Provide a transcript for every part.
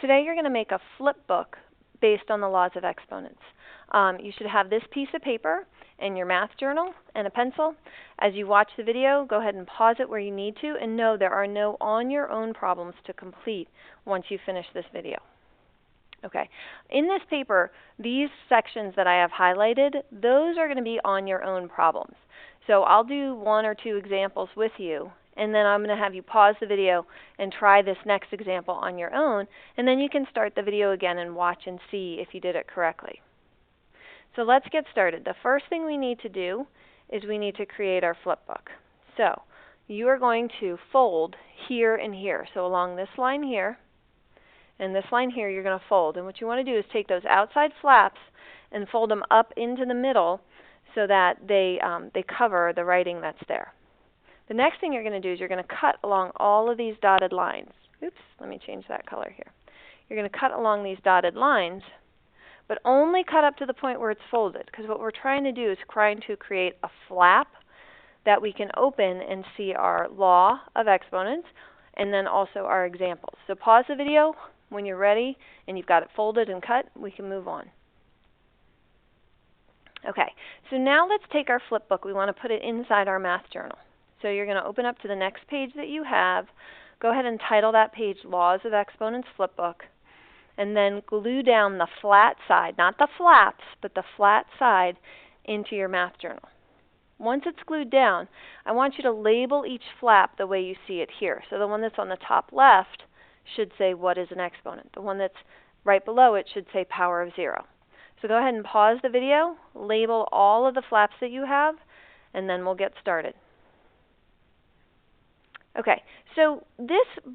Today you're going to make a flip book based on the laws of exponents. You should have this piece of paper and your math journal and a pencil. As you watch the video, go ahead and pause it where you need to, and know there are no on-your-own problems to complete once you finish this video. Okay, in this paper, these sections that I have highlighted, those are going to be on your own problems. So I'll do 1 or 2 examples with you, and then I'm going to have you pause the video and try this next example on your own, and then you can start the video again and watch and see if you did it correctly. So let's get started. The first thing we need to do is we need to create our flip book. So you are going to fold here and here. So along this line here and this line here, you're going to fold. And what you want to do is take those outside flaps and fold them up into the middle so that they cover the writing that's there. The next thing you're going to do is you're going to cut along all of these dotted lines. Oops, let me change that color here. You're going to cut along these dotted lines, but only cut up to the point where it's folded, because what we're trying to do is trying to create a flap that we can open and see our law of exponents and then also our examples. So pause the video when you're ready and you've got it folded and cut. We can move on. Okay, so now let's take our flip book. We want to put it inside our math journal. So you're going to open up to the next page that you have. Go ahead and title that page Laws of Exponents Flipbook, and then glue down the flat side, not the flaps, but the flat side into your math journal. Once it's glued down, I want you to label each flap the way you see it here. So the one that's on the top left should say, what is an exponent? The one that's right below it should say power of 0. So go ahead and pause the video, label all of the flaps that you have, and then we'll get started. Okay, so this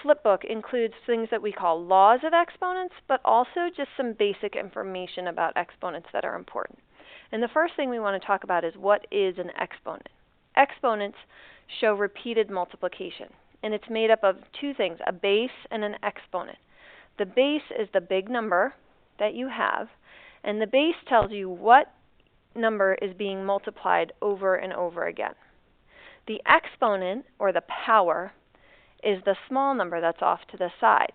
flip book includes things that we call laws of exponents, but also just some basic information about exponents that are important. And the first thing we want to talk about is what is an exponent. Exponents show repeated multiplication, and it's made up of 2 things, a base and an exponent. The base is the big number that you have, and the base tells you what number is being multiplied over and over again. The exponent, or the power, is the small number that's off to the side.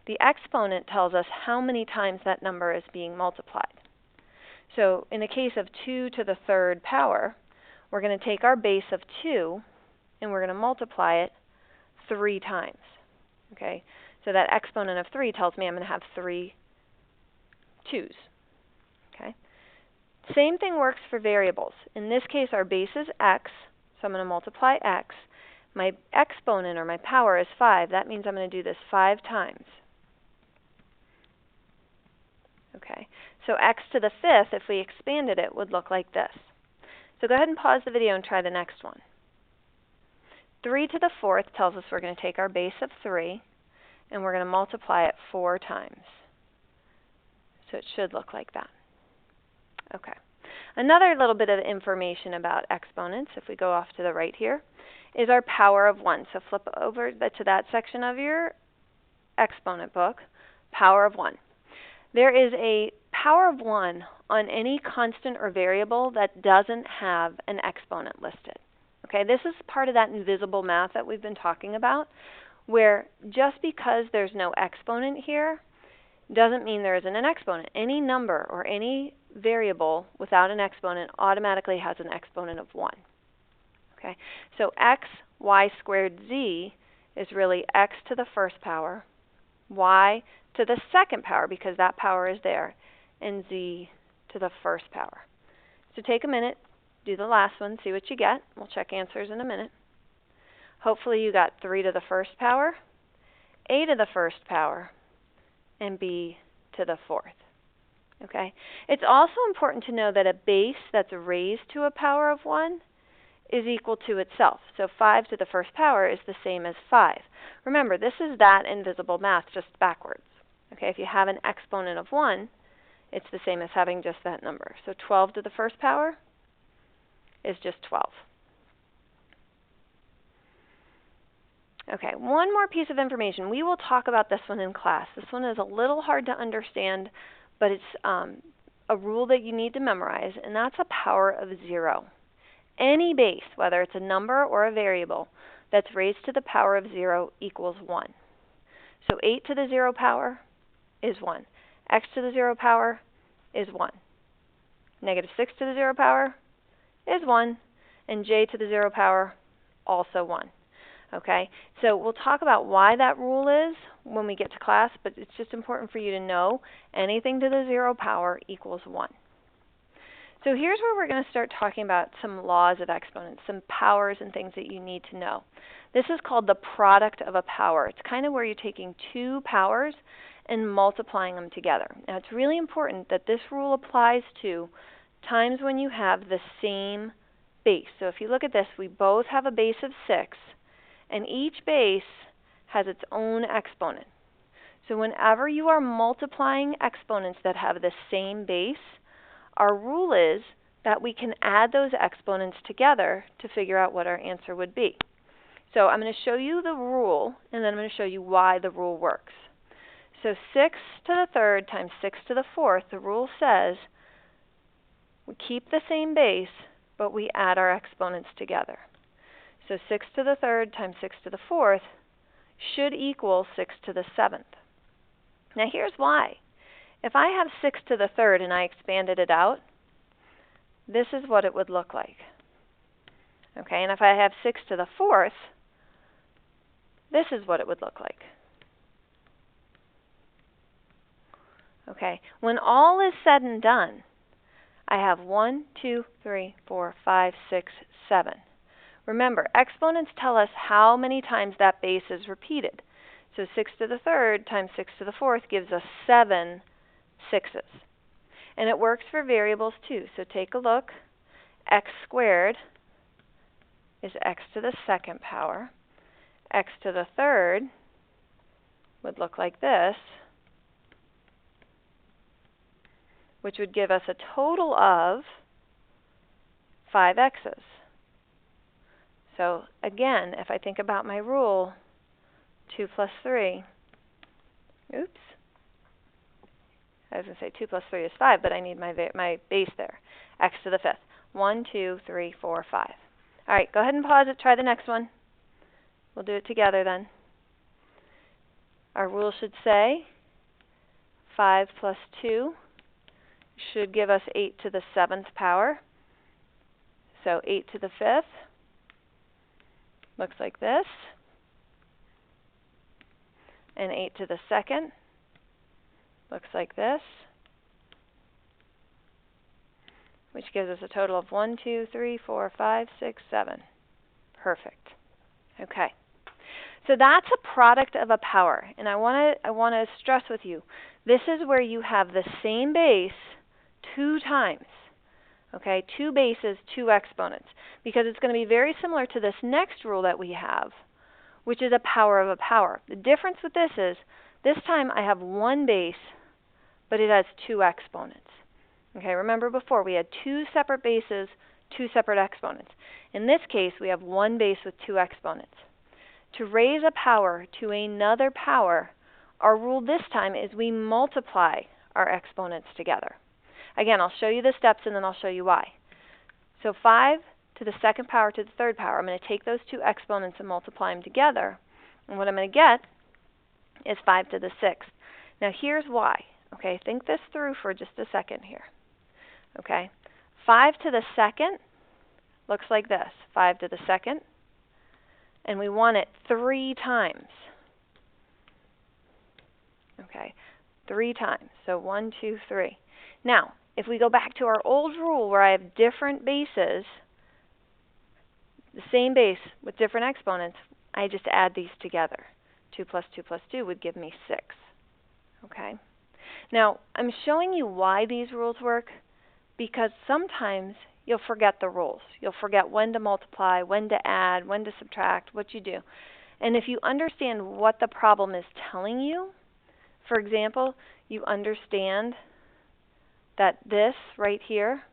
The exponent tells us how many times that number is being multiplied. So in the case of 2 to the 3rd power, we're going to take our base of 2 and we're going to multiply it 3 times. Okay? So that exponent of 3 tells me I'm going to have 3 2's. Okay? Same thing works for variables. In this case, our base is x, so I'm going to multiply x. My exponent, or my power, is 5. That means I'm going to do this 5 times. Okay, so x to the 5th, if we expanded it, would look like this. So go ahead and pause the video and try the next one. 3 to the 4th tells us we're going to take our base of 3 and we're going to multiply it 4 times. So it should look like that. Okay. Another little bit of information about exponents, if we go off to the right here, is our power of 1. So flip over to that section of your exponent book, power of 1. There is a power of 1 on any constant or variable that doesn't have an exponent listed. Okay, this is part of that invisible math that we've been talking about, where just because there's no exponent here doesn't mean there isn't an exponent. Any number or any variable without an exponent automatically has an exponent of 1. Okay, so x, y squared z is really x to the 1st power, y to the 2nd power because that power is there, and z to the 1st power. So take a minute, do the last one, see what you get. We'll check answers in a minute. Hopefully you got 3 to the 1st power, a to the 1st power, and b to the 4th. Okay? It's also important to know that a base that's raised to a power of 1 is equal to itself. So 5 to the 1st power is the same as 5. Remember, this is that invisible math, just backwards. Okay? If you have an exponent of 1, it's the same as having just that number. So 12 to the 1st power is just 12. Okay, one more piece of information. We will talk about this one in class. This one is a little hard to understand, but it's a rule that you need to memorize, and that's a power of 0. Any base, whether it's a number or a variable, that's raised to the power of 0 equals 1. So 8 to the 0 power is 1. X to the 0 power is 1. Negative 6 to the 0 power is 1. And j to the 0 power, also 1. Okay, so we'll talk about why that rule is when we get to class, but it's just important for you to know anything to the 0 power equals 1. So here's where we're going to start talking about some laws of exponents, some powers and things that you need to know. This is called the product of a power. It's kind of where you're taking two powers and multiplying them together. Now it's really important that this rule applies to times when you have the same base. So if you look at this, we both have a base of 6, and each base has its own exponent. So whenever you are multiplying exponents that have the same base, our rule is that we can add those exponents together to figure out what our answer would be. So I'm going to show you the rule, and then I'm going to show you why the rule works. So 6 to the third times 6 to the fourth, the rule says we keep the same base, but we add our exponents together. So 6 to the third times 6 to the fourth should equal 6 to the seventh. Now here's why. If I have 6 to the third and I expanded it out, this is what it would look like. Okay, and if I have 6 to the fourth, this is what it would look like. Okay, when all is said and done, I have 1, 2, 3, 4, 5, 6, 7. Remember, exponents tell us how many times that base is repeated. So 6 to the third times 6 to the fourth gives us 7 sixes. And it works for variables too. So take a look. X squared is x to the second power. X to the third would look like this, which would give us a total of 5 x's. So again, if I think about my rule, 2 plus 3, oops, I was going to say 2 plus 3 is 5, but I need my base there, x to the fifth. 1, 2, 3, 4, 5. All right, go ahead and pause it. Try the next one. We'll do it together then. Our rule should say 5 plus 2 should give us 8 to the seventh power. So 8 to the fifth looks like this. And 8 to the second looks like this, which gives us a total of 1, 2, 3, 4, 5, 6, 7. Perfect. Okay. So that's a product of a power. And I want to stress with you, this is where you have the same base two times. Okay, two bases, two exponents. Because it's going to be very similar to this next rule that we have, which is a power of a power. The difference with this is, this time I have one base, but it has two exponents. Okay, remember before we had two separate bases, two separate exponents. In this case, we have one base with two exponents. To raise a power to another power, our rule this time is we multiply our exponents together. Again, I'll show you the steps and then I'll show you why. So 5 to the second power to the third power, I'm going to take those two exponents and multiply them together. And what I'm going to get is 5 to the sixth. Now here's why. Okay, think this through for just a second here. Okay, 5 to the second looks like this. 5 to the second. And we want it 3 times. Okay, 3 times. So 1, 2, 3. Now, if we go back to our old rule where I have different bases, the same base with different exponents, I just add these together. 2 plus 2 plus 2 would give me 6. Okay. Now, I'm showing you why these rules work because sometimes you'll forget the rules. You'll forget when to multiply, when to add, when to subtract, what you do. And if you understand what the problem is telling you, for example, you understand that this right here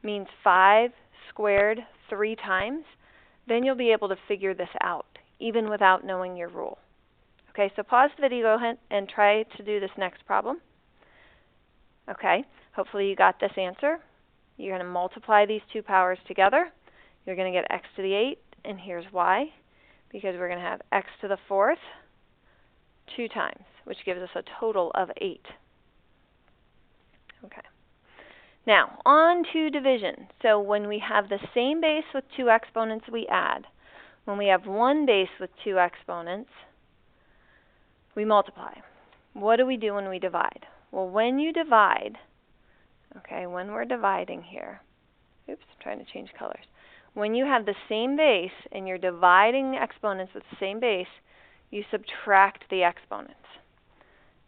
means 5 squared 3 times, then you'll be able to figure this out, even without knowing your rule. Okay, so pause the video and try to do this next problem. Okay, hopefully you got this answer. You're going to multiply these two powers together. You're going to get x to the 8, and here's why. because we're going to have x to the fourth 2 times, which gives us a total of 8. Okay. Now, on to division. So when we have the same base with 2 exponents, we add. When we have one base with 2 exponents, we multiply. What do we do when we divide? Well, when you divide, okay, when we're dividing here, oops, I'm trying to change colors. When you have the same base and you're dividing exponents with the same base, you subtract the exponents.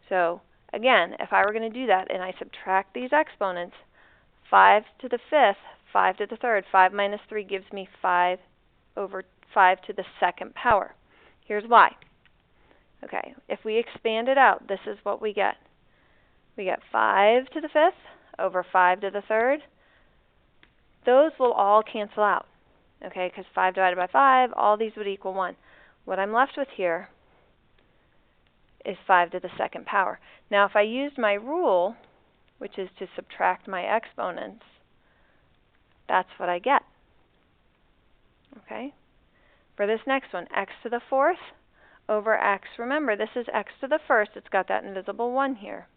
So again, if I were going to do that and I subtract these exponents, 5 to the fifth, 5 to the third, 5 minus 3 gives me 5 over 5 to the second power. Here's why. Okay, if we expand it out, this is what we get. We get 5 to the fifth over 5 to the third. Those will all cancel out, okay, because 5 divided by 5, all these would equal 1. What I'm left with here is 5 to the second power. Now, if I used my rule, which is to subtract my exponents, that's what I get. Okay? For this next one, x to the fourth over x. Remember, this is x to the first. It's got that invisible 1 here.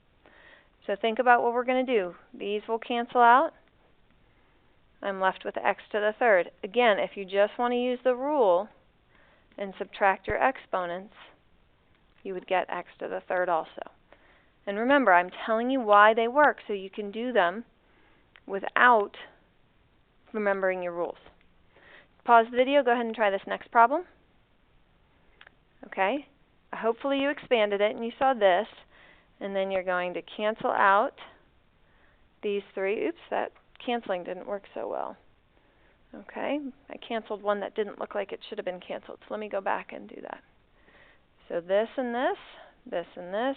So think about what we're going to do. These will cancel out. I'm left with x to the third. Again, if you just want to use the rule and subtract your exponents, you would get x to the third also. And remember, I'm telling you why they work so you can do them without remembering your rules. Pause the video, go ahead and try this next problem. Okay, hopefully you expanded it and you saw this, and then you're going to cancel out these 3. Oops, that canceling didn't work so well. Okay, I canceled one that didn't look like it should have been canceled, so let me go back and do that. So this and this, this and this,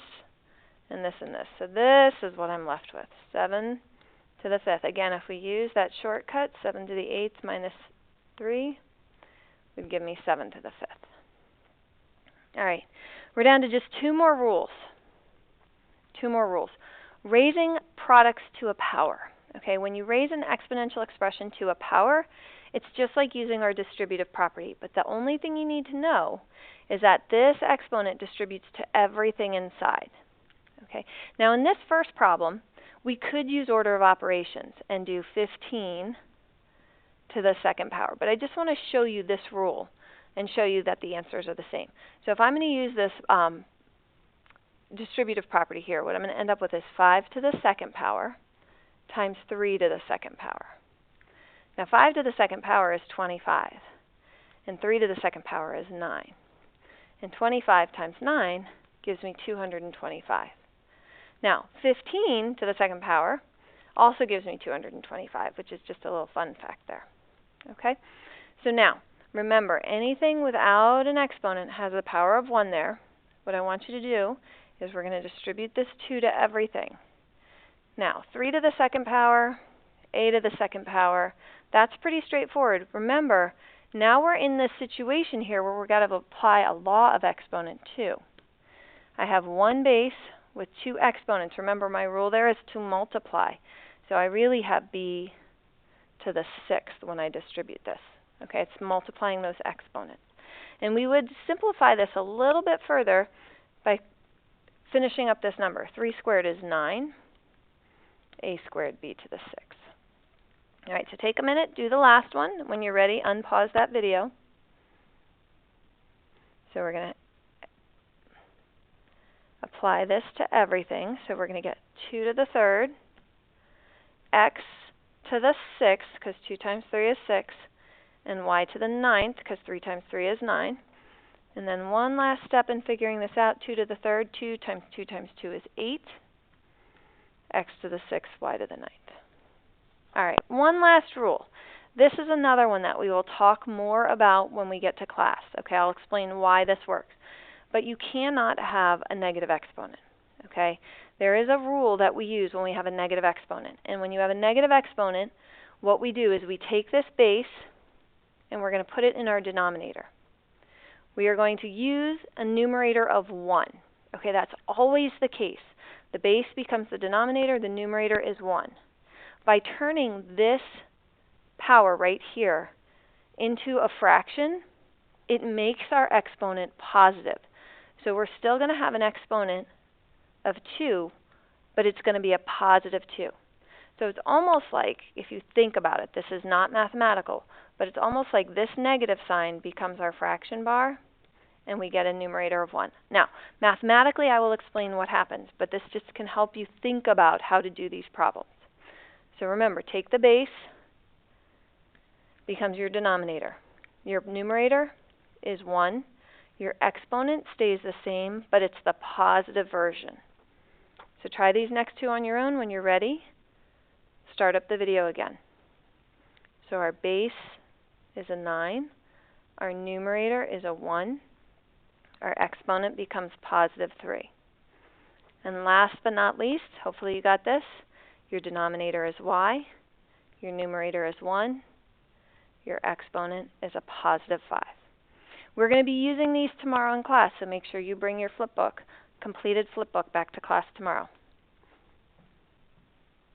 and this and this. So this is what I'm left with, 7 to the fifth. Again, if we use that shortcut, 7 to the eighth minus 3 would give me 7 to the fifth. All right, we're down to just 2 more rules. 2 more rules. Raising products to a power. Okay, when you raise an exponential expression to a power, it's just like using our distributive property, but the only thing you need to know is that this exponent distributes to everything inside. Okay, now in this first problem, we could use order of operations and do 15 to the second power, but I just want to show you this rule and show you that the answers are the same. So if I'm going to use this distributive property here, what I'm going to end up with is 5 to the second power times 3 to the second power. Now 5 to the second power is 25, and 3 to the second power is 9. And 25 times 9 gives me 225. Now 15 to the second power also gives me 225, which is just a little fun fact there. Okay? So now, remember, anything without an exponent has a power of 1 there. What I want you to do is we're going to distribute this 2 to everything. Now, 3 to the second power, a to the second power, that's pretty straightforward. Remember, now we're in this situation here where we've got to apply a law of exponent 2. I have one base with 2 exponents. Remember, my rule there is to multiply. So I really have b to the 6th when I distribute this. Okay, it's multiplying those exponents. And we would simplify this a little bit further by finishing up this number. 3 squared is 9. A squared b to the 6th. All right, so take a minute, do the last one. When you're ready, unpause that video. So we're going to apply this to everything. So we're going to get 2 to the third, x to the 6th, because 2 times 3 is 6, and y to the 9th, because 3 times 3 is 9. And then one last step in figuring this out, 2 to the third, 2 times 2 times 2 is 8. X to the 6th, y to the 9th. All right, one last rule. This is another one that we will talk more about when we get to class. Okay, I'll explain why this works. But you cannot have a negative exponent. Okay, there is a rule that we use when we have a negative exponent. And when you have a negative exponent, what we do is we take this base and we're going to put it in our denominator. We are going to use a numerator of 1. Okay, that's always the case. The base becomes the denominator, the numerator is 1. By turning this power right here into a fraction, it makes our exponent positive. So we're still going to have an exponent of 2, but it's going to be a positive 2. So it's almost like, if you think about it, this is not mathematical, but it's almost like this negative sign becomes our fraction bar, and we get a numerator of 1. Now, mathematically I will explain what happens, but this just can help you think about how to do these problems. So remember, take the base, becomes your denominator. Your numerator is 1. Your exponent stays the same, but it's the positive version. So try these next two on your own. When you're ready, start up the video again. So our base is a 9. Our numerator is a 1. Our exponent becomes positive 3. And last but not least, hopefully you got this, your denominator is y. Your numerator is 1. Your exponent is a positive 5. We're going to be using these tomorrow in class, so make sure you bring your flipbook, completed flipbook, back to class tomorrow.